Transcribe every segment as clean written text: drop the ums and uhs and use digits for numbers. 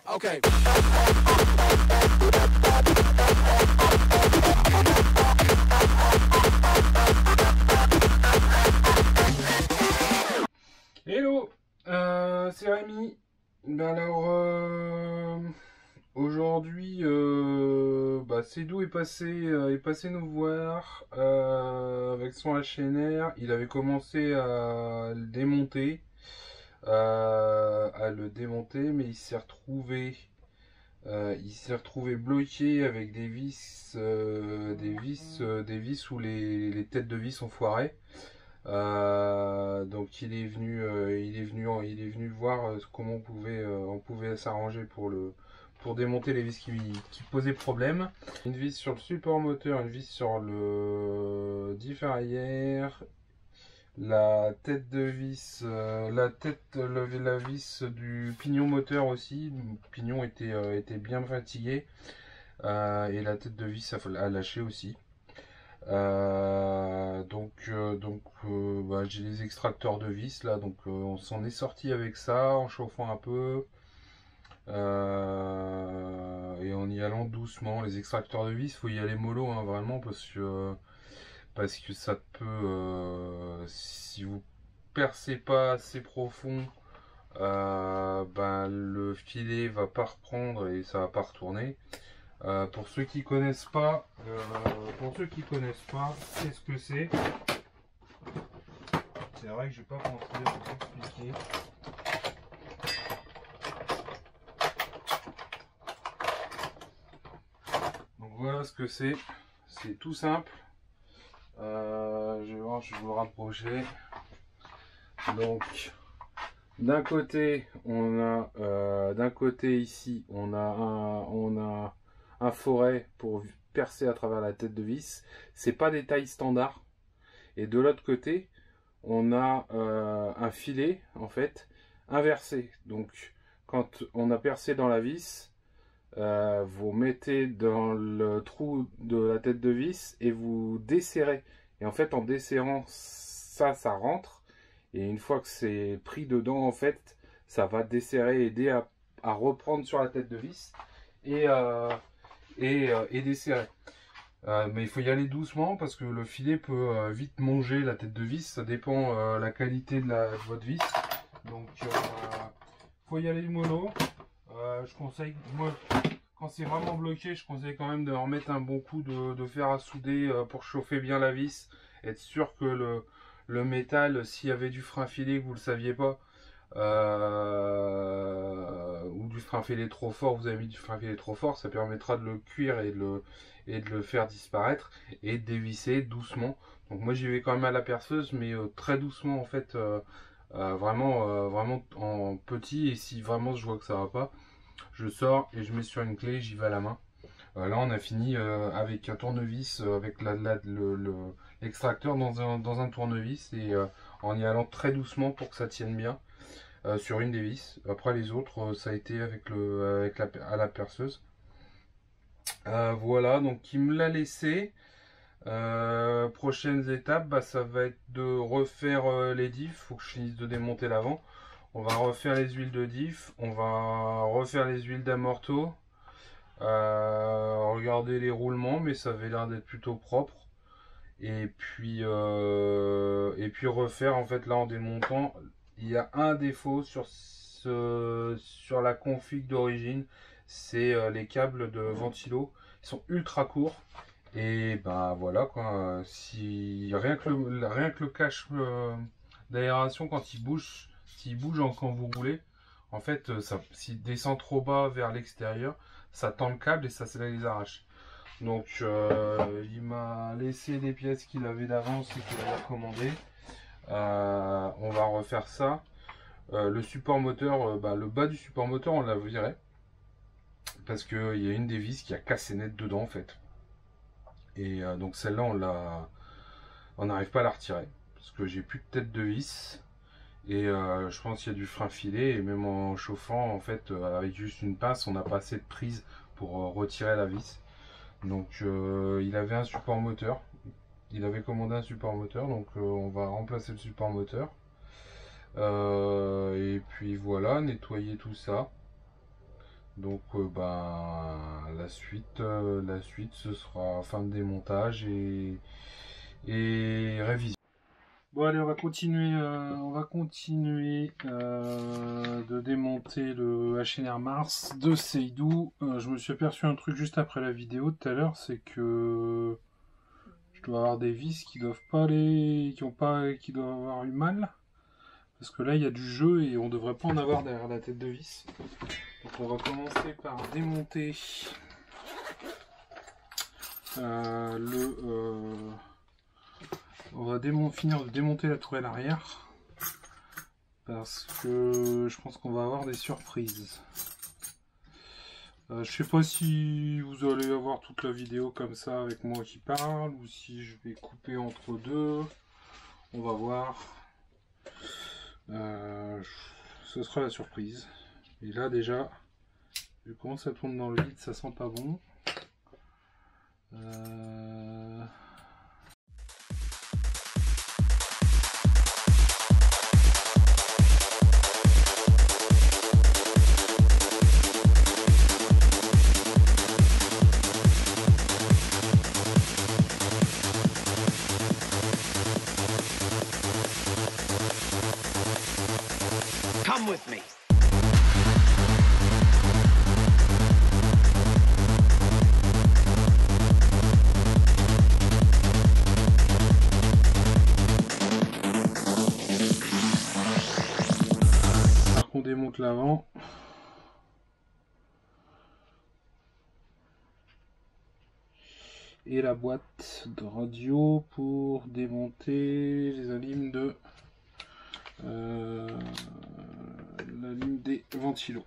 Okay. Hello, c'est Rémi. Alors, aujourd'hui, Cédou est passé nous voir avec son HNR. Il avait commencé à le démonter, mais il s'est retrouvé bloqué avec des vis où les têtes de vis ont foiré. Donc il est venu voir comment on pouvait s'arranger pour démonter les vis qui posaient problème. Une vis sur le support moteur, une vis sur le diff arrière, la tête de vis, la vis du pignon moteur aussi. Le pignon était bien fatigué et la tête de vis a lâché aussi. J'ai les extracteurs de vis là, donc on s'en est sorti avec ça en chauffant un peu et en y allant doucement. Les extracteurs de vis, faut y aller mollo hein, vraiment parce que ça peut, si vous percez pas assez profond, le filet va pas reprendre et ça va pas retourner. Pour ceux qui connaissent pas, qu'est-ce que c'est? C'est vrai que je vais pas pensé à vous expliquer. Donc voilà ce que c'est. C'est tout simple. Je vais voir, je vais vous le rapprocher. Donc d'un côté, ici, on a un forêt pour percer à travers la tête de vis. C'est pas des tailles standards. Et de l'autre côté, on a un filet en fait inversé. Donc quand on a percé dans la vis, vous mettez dans le trou de la tête de vis et vous desserrez. Et en fait en desserrant ça rentre. Et une fois que c'est pris dedans, en fait, ça va desserrer, aider à reprendre sur la tête de vis et desserrer. Mais il faut y aller doucement parce que le filet peut vite manger la tête de vis. Ça dépend la qualité de votre vis. Donc, faut y aller mollo. Je conseille, moi, quand c'est vraiment bloqué, je conseille quand même de remettre un bon coup de fer à souder pour chauffer bien la vis. Être sûr que le métal, s'il y avait du frein filé que vous ne le saviez pas, ou du frein filé trop fort, vous avez mis du frein filé trop fort, ça permettra de le cuire et de le faire disparaître et de dévisser doucement. Donc moi j'y vais quand même à la perceuse, mais très doucement en fait, vraiment en petit. Et si vraiment je vois que ça va pas, je sors et je mets sur une clé, j'y vais à la main. Là on a fini avec un tournevis, avec l'extracteur dans un tournevis et en y allant très doucement pour que ça tienne bien sur une des vis. Après les autres, ça a été à la perceuse. Voilà, donc il me l'a laissé. Prochaines étapes, ça va être de refaire les diffs. Faut que je finisse de démonter l'avant. On va refaire les huiles de diff, on va refaire les huiles d'amorto. Regarder les roulements, mais ça avait l'air d'être plutôt propre. Et puis refaire en fait là en démontant. Il y a un défaut sur la config d'origine, c'est les câbles de ventilo. Ils sont ultra courts. Et ben voilà quoi. Si rien que le cache d'aération quand il bouge, quand vous roulez, en fait, s'il descend trop bas vers l'extérieur, ça tend le câble et ça les arrache. Donc il m'a laissé des pièces qu'il avait d'avance et qu'il avait recommandées. On va refaire ça. Le support moteur, le bas du support moteur, on l'a viré. Parce qu'il y a une des vis qui a cassé net dedans en fait. Et donc celle-là, on n'arrive pas à la retirer. Parce que j'ai plus de tête de vis. Et je pense qu'il y a du frein filé. Et même en chauffant, en fait, avec juste une pince, on n'a pas assez de prise pour retirer la vis. Donc il avait un support moteur. Il avait commandé un support moteur. Donc on va remplacer le support moteur. Et puis voilà, nettoyer tout ça. Donc la suite ce sera fin de démontage et révision. Bon allez, on va continuer de démonter le HNR Mars de Seidou. Je me suis aperçu un truc juste après la vidéo tout à l'heure, c'est que je dois avoir des vis qui doivent avoir eu mal. Parce que là il y a du jeu et on devrait pas en avoir derrière la tête de vis. Donc on va commencer par démonter on va finir de démonter la tourelle arrière parce que je pense qu'on va avoir des surprises. Je sais pas si vous allez avoir toute la vidéo comme ça avec moi qui parle ou si je vais couper entre deux. On va voir. Ce sera la surprise. Et là déjà, vu comment ça tourne dans le vide, ça sent pas bon. Come with me. Alors qu'on démonte l'avant. Et la boîte de radio pour démonter les alimes de la ligne des ventilos.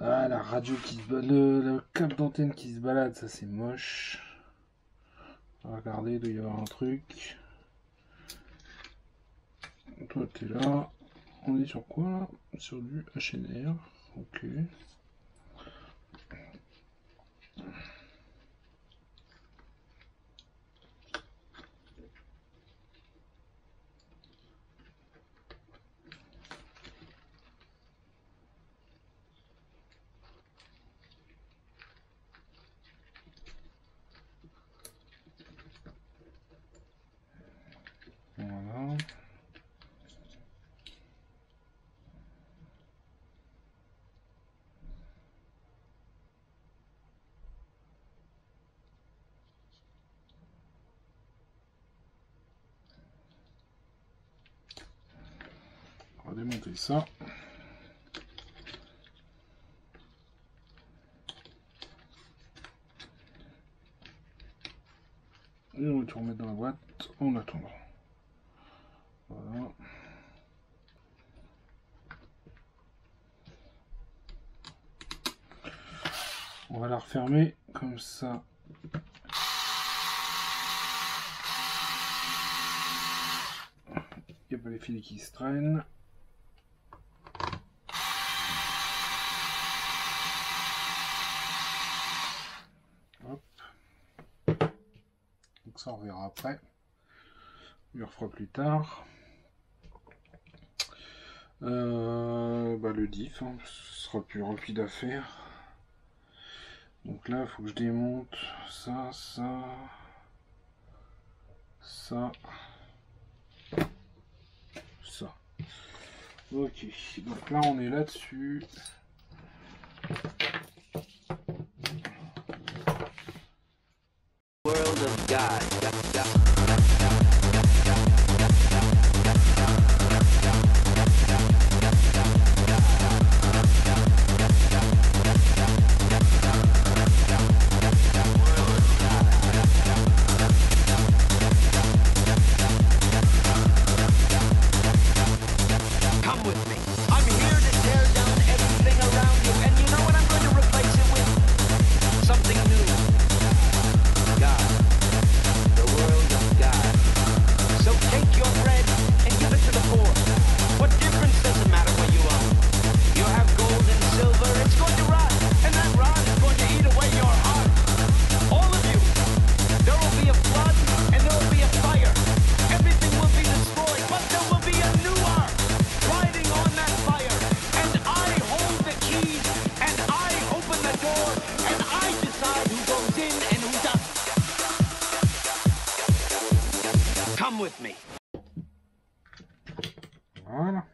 Ah, la radio qui se balade, le câble d'antenne qui se balade, ça c'est moche. Regardez, il doit y avoir un truc. Toi t'es là. On est sur quoi là? Sur du HNR. Ok. Voilà. On va démonter ça. Et on va tout remettre dans la boîte en attendant. Voilà. On va la refermer comme ça. Il n'y a pas les fils qui se traînent. Hop. Donc ça on verra après. On le refera plus tard. Le diff, hein, ce sera plus rapide à faire. Donc là, il faut que je démonte ça, ça, ça, ça. Ok, donc là on est là-dessus. World of God. Come with me. I'm here to tear down everything Come with me. Voilà.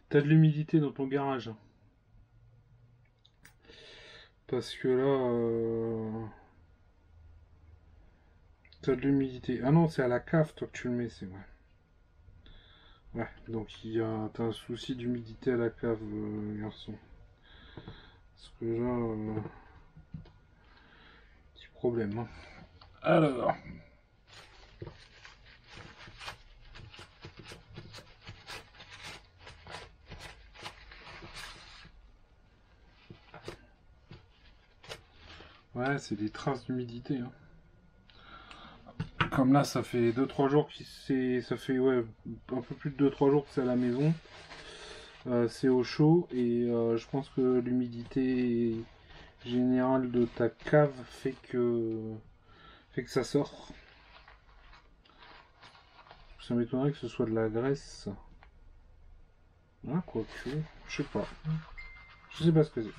T'as de l'humidité dans ton garage. Parce que là... T'as de l'humidité. Ah non, c'est à la cave, toi, que tu le mets, c'est vrai. Ouais, donc t'as un souci d'humidité à la cave, garçon. Parce que là... petit problème. Hein. Alors... Ouais, c'est des traces d'humidité. Hein. Comme là, ça fait 2-3 jours ça fait ouais, un peu plus de 2-3 jours que c'est à la maison. C'est au chaud et je pense que l'humidité générale de ta cave fait que ça sort. Ça m'étonnerait que ce soit de la graisse. Ah, quoique, je sais pas. Je sais pas ce que c'est.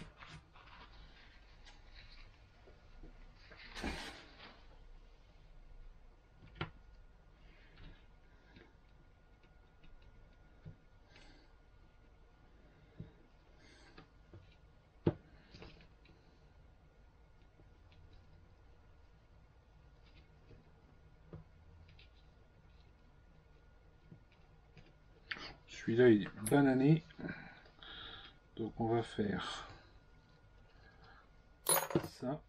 Celui-là, il est banané. Donc on va faire ça.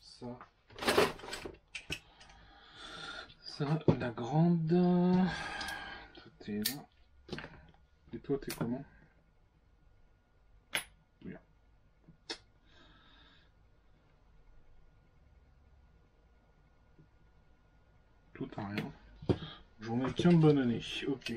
Ça. Ça, la grande. Toi, t'es là. Et toi, t'es comment? Bien. Tout à rien. J'en ai qu'un de bonne année. Ok.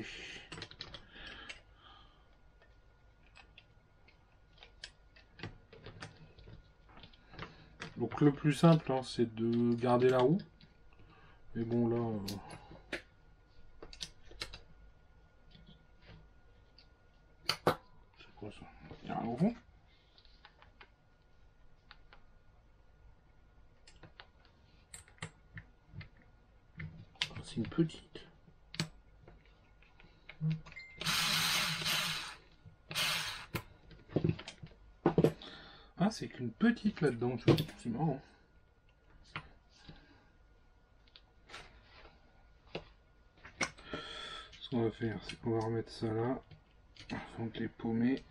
Donc le plus simple, hein, c'est de garder la roue. Mais bon là... c'est quoi ça? Il y a un rond? Ah, c'est une petite. Ah, c'est qu'une petite là-dedans, c'est marrant. Ce qu'on va faire, c'est qu'on va remettre ça là, afin de les paumer.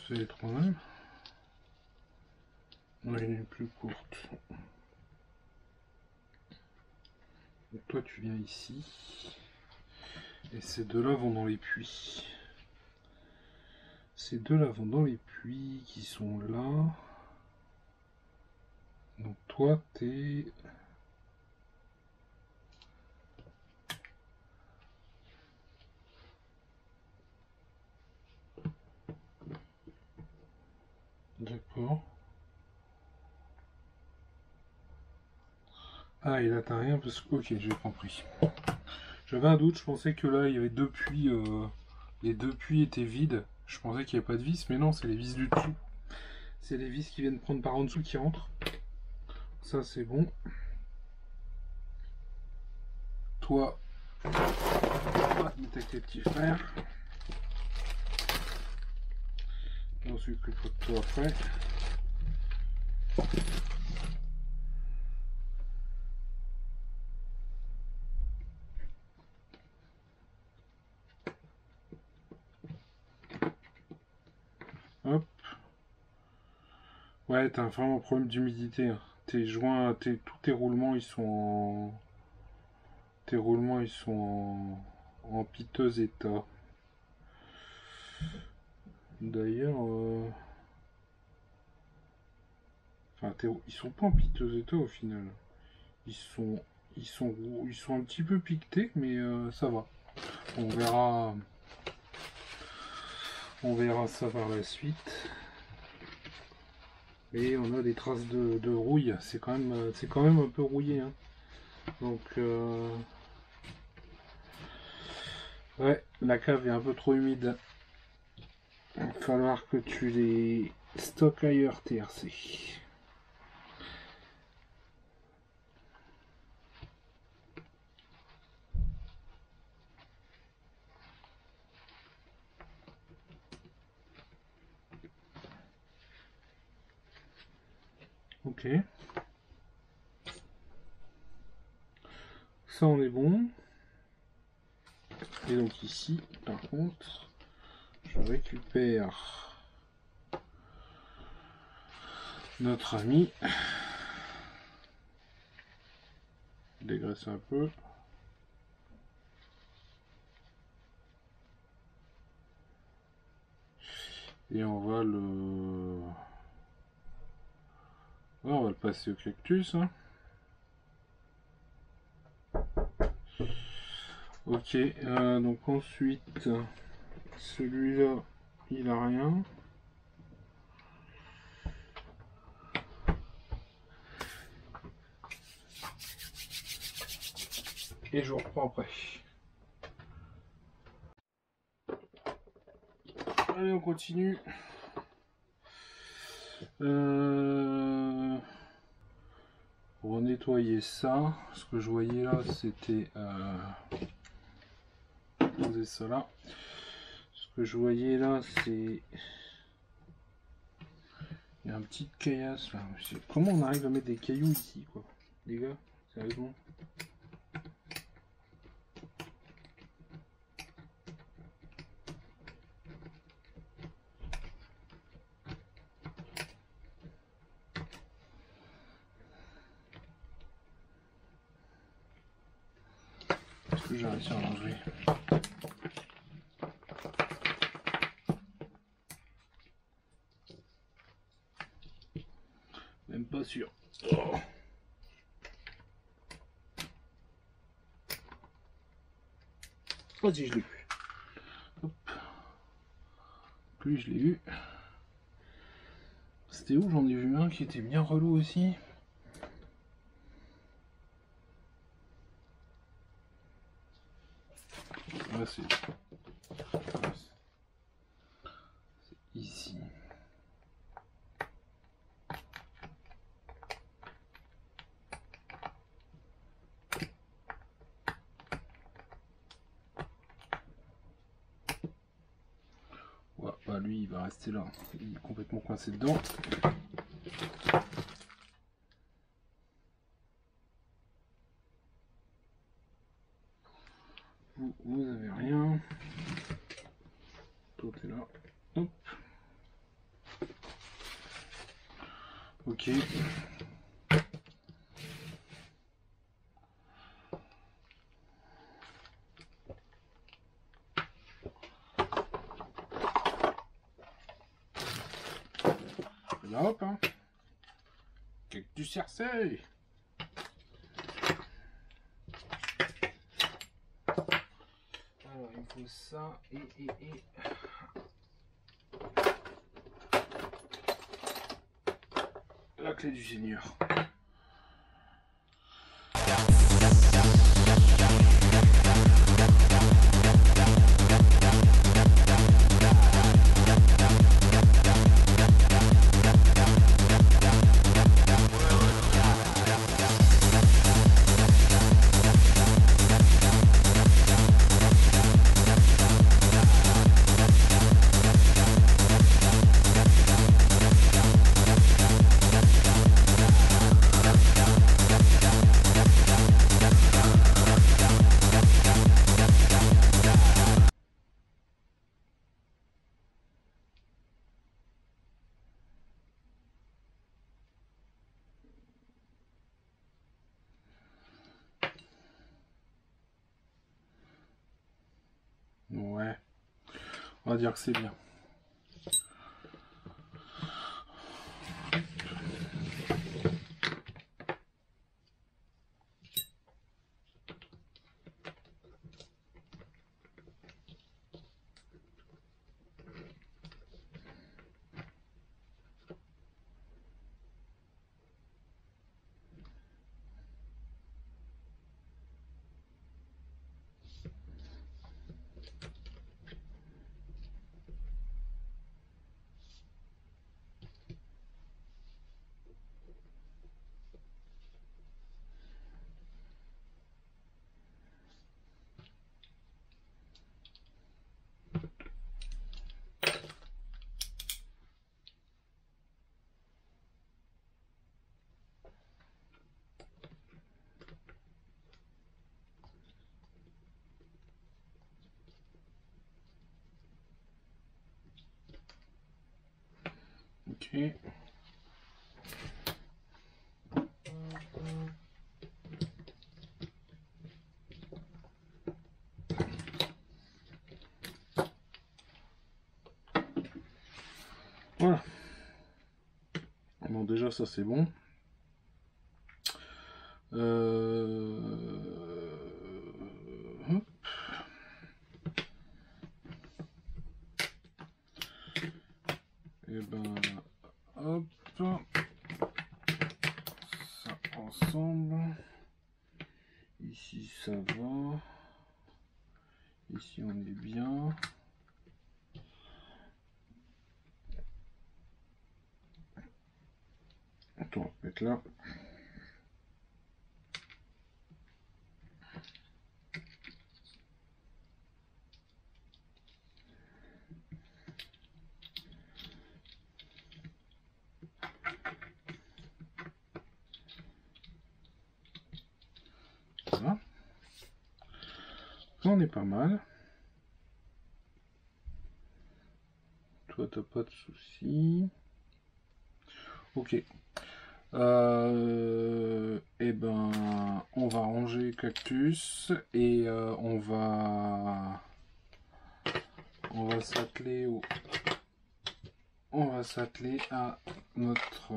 C'est les trois mêmes. On a une plus courte. Donc toi tu viens ici. Et ces deux-là vont dans les puits. Ces deux-là vont dans les puits qui sont là. Donc toi t'es... D'accord. Ah, et là t'as rien parce que... Ok, j'ai compris. J'avais un doute, je pensais que là il y avait deux puits, les deux puits étaient vides. Je pensais qu'il n'y avait pas de vis, mais non, c'est les vis du dessous. C'est les vis qui viennent prendre par en dessous qui rentrent. Ça c'est bon. Toi, on va te mettre avec tes petits frères. Et ensuite, le pot de toi après. Hop. Ouais, t'as vraiment un problème d'humidité. Hein. Tes joints, tous tes roulements, ils sont en... Tes roulements, ils sont en piteux état. D'ailleurs... Enfin, ils sont pas en piteux état au final. Ils sont, ils sont un petit peu piquetés, mais ça va. On verra. On verra ça par la suite. Et on a des traces de rouille. C'est quand même un peu rouillé. Hein. Donc ouais, la cave est un peu trop humide. Il va falloir que tu les stockes ailleurs, TRC. Ok. Ça on est bon. Et donc ici, par contre, je récupère notre ami. Dégraisse un peu. Et on va le... Ah, on va le passer au cactus. Hein. Ok, donc ensuite, celui-là, il a rien. Et je vous reprends après. Allez, on continue. Pour nettoyer ça, ce que je voyais là, c'était poser ça là. Ce que je voyais là, c'est il y a un petit caillasse là. Comment on arrive à mettre des cailloux ici, quoi, les gars, sérieusement. Est-ce que j'ai réussi à l'enlever? Même pas sûr. Oh. Oh si, je l'ai eu. Hop. Plus je l'ai eu. C'était où? J'en ai vu un qui était bien relou aussi. Là c'est ici. Ouais, bah lui il va rester là. Il est complètement coincé dedans. Vous avez rien. Toi t'es là. Hop. Ok. Là hop hein. Cactus cercé. Alors il me faut ça et la clé du Seigneur. Ouais. On va dire que c'est bien. Ok. Voilà. Bon, déjà ça c'est bon. Hop. Et ben hop, ça ensemble. Ici ça va. Ici on est bien. Attends, on va mettre là. Voilà. Ça on est pas mal. Toi t'as pas de soucis. Ok. Et ben on va ranger cactus et on va s'atteler à notre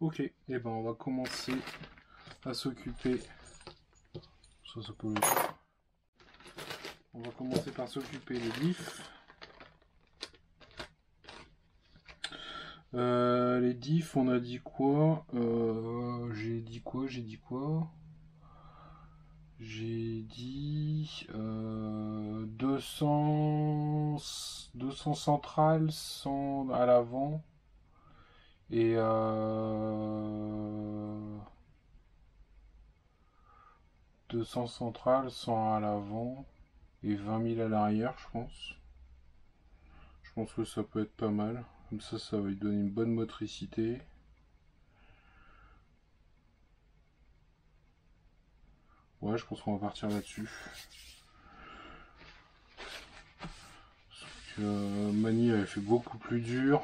ok, et ben on va commencer à s'occuper. Ça peut... On va commencer par s'occuper des diffs. Les diffs, on a dit quoi? J'ai dit 200 centrales, 100 à l'avant et 200 centrales, 100 à l'avant et 20 000 à l'arrière, je pense. Je pense que ça peut être pas mal. Comme ça va lui donner une bonne motricité. Ouais, je pense qu'on va partir là-dessus. Mani avait fait beaucoup plus dur.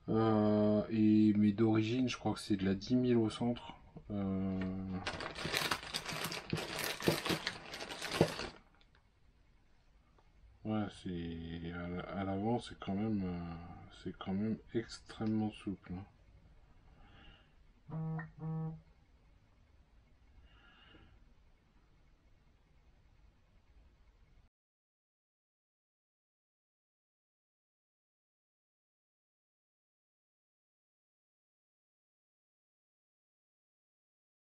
Mais d'origine, je crois que c'est de la 10 000 au centre. Ouais, c'est à l'avant, c'est quand même extrêmement souple. Hein.